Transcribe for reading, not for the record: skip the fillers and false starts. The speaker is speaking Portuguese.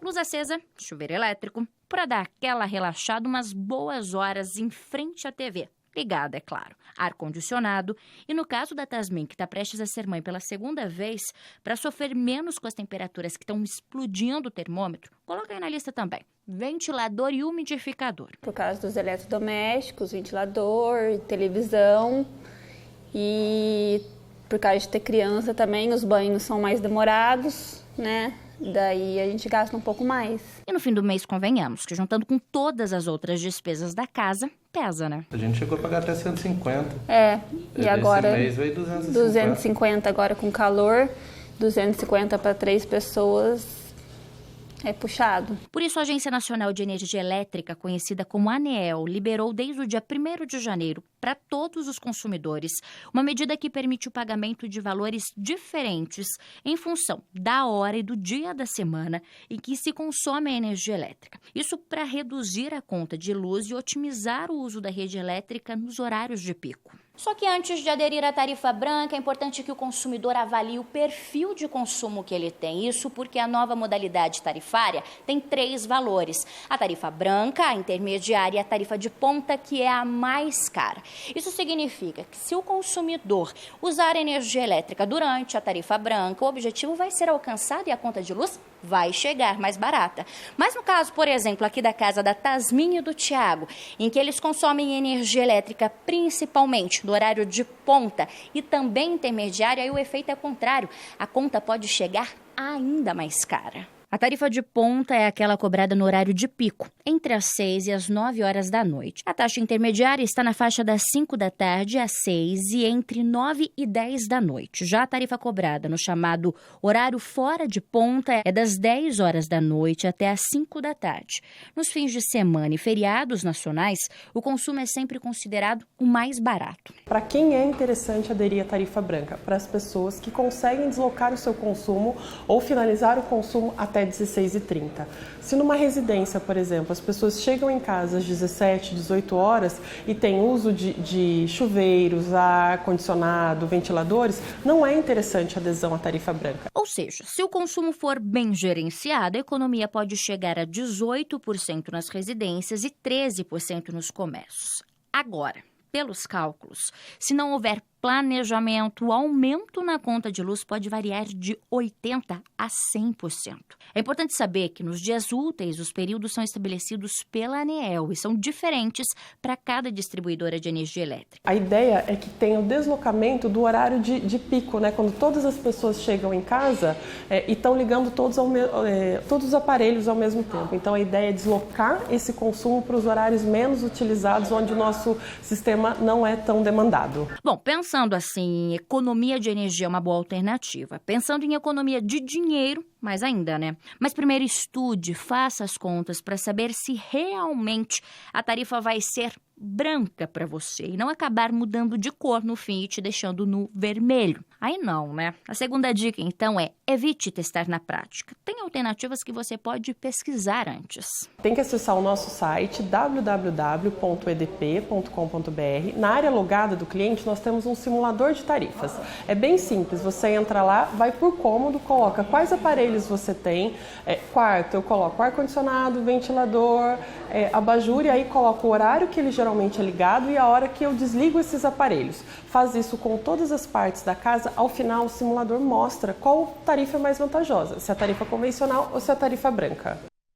Luz acesa, chuveiro elétrico, para dar aquela relaxada umas boas horas em frente à TV. Ligada, é claro. Ar-condicionado. E no caso da Tasmin, que está prestes a ser mãe pela segunda vez, para sofrer menos com as temperaturas que estão explodindo o termômetro, coloca aí na lista também. Ventilador e umidificador. Por causa dos eletrodomésticos, ventilador, televisão. E por causa de ter criança também, os banhos são mais demorados, né? Daí a gente gasta um pouco mais. E no fim do mês, convenhamos, que juntando com todas as outras despesas da casa, pesa, né? A gente chegou a pagar até 150. E agora... Esse mês veio 250. 250 agora com calor, 250 para 3 pessoas... É puxado. Por isso, a Agência Nacional de Energia Elétrica, conhecida como ANEEL, liberou desde o dia 1º de janeiro para todos os consumidores uma medida que permite o pagamento de valores diferentes em função da hora e do dia da semana em que se consome a energia elétrica. Isso para reduzir a conta de luz e otimizar o uso da rede elétrica nos horários de pico. Só que antes de aderir à tarifa branca, é importante que o consumidor avalie o perfil de consumo que ele tem. Isso porque a nova modalidade tarifária tem 3 valores. A tarifa branca, a intermediária e a tarifa de ponta, que é a mais cara. Isso significa que se o consumidor usar energia elétrica durante a tarifa branca, o objetivo vai ser alcançado e a conta de luz vai chegar mais barata. Mas no caso, por exemplo, aqui da casa da Tasmin e do Tiago, em que eles consomem energia elétrica principalmente no horário de ponta e também intermediária, aí o efeito é contrário. A conta pode chegar ainda mais cara. A tarifa de ponta é aquela cobrada no horário de pico, entre as 6 e as 9 horas da noite. A taxa intermediária está na faixa das 5 da tarde às 6 e entre 9 e 10 da noite. Já a tarifa cobrada no chamado horário fora de ponta é das 10 horas da noite até as 5 da tarde. Nos fins de semana e feriados nacionais, o consumo é sempre considerado o mais barato. Para quem é interessante aderir à tarifa branca? Para as pessoas que conseguem deslocar o seu consumo ou finalizar o consumo até 16h30. Se numa residência, por exemplo, as pessoas chegam em casa às 17, 18 horas e têm uso de chuveiros, ar-condicionado, ventiladores, não é interessante a adesão à tarifa branca. Ou seja, se o consumo for bem gerenciado, a economia pode chegar a 18% nas residências e 13% nos comércios. Agora, pelos cálculos, se não houver planejamento, o aumento na conta de luz pode variar de 80% a 100%. É importante saber que nos dias úteis os períodos são estabelecidos pela ANEEL e são diferentes para cada distribuidora de energia elétrica. A ideia é que tenha o deslocamento do horário de pico, né? Quando todas as pessoas chegam em casa e estão ligando todos os aparelhos ao mesmo tempo. Então a ideia é deslocar esse consumo para os horários menos utilizados, onde o nosso sistema não é tão demandado. Bom, pensando assim em economia de energia é uma boa alternativa. Pensando em economia de dinheiro, mais ainda, né? Mas primeiro estude, faça as contas para saber se realmente a tarifa vai ser branca para você e não acabar mudando de cor no fim e te deixando no vermelho. Aí não, né? A segunda dica, então, é evite testar na prática. Tem alternativas que você pode pesquisar antes. Tem que acessar o nosso site www.edp.com.br. Na área logada do cliente, nós temos um simulador de tarifas. É bem simples, você entra lá, vai por cômodo, coloca quais aparelhos você tem. Quarto, eu coloco ar-condicionado, ventilador, abajur, e aí coloco o horário que ele geralmente é ligado e a hora que eu desligo esses aparelhos. Faz isso com todas as partes da casa. Ao final, o simulador mostra qual tarifa é mais vantajosa, se a tarifa convencional ou se a tarifa branca.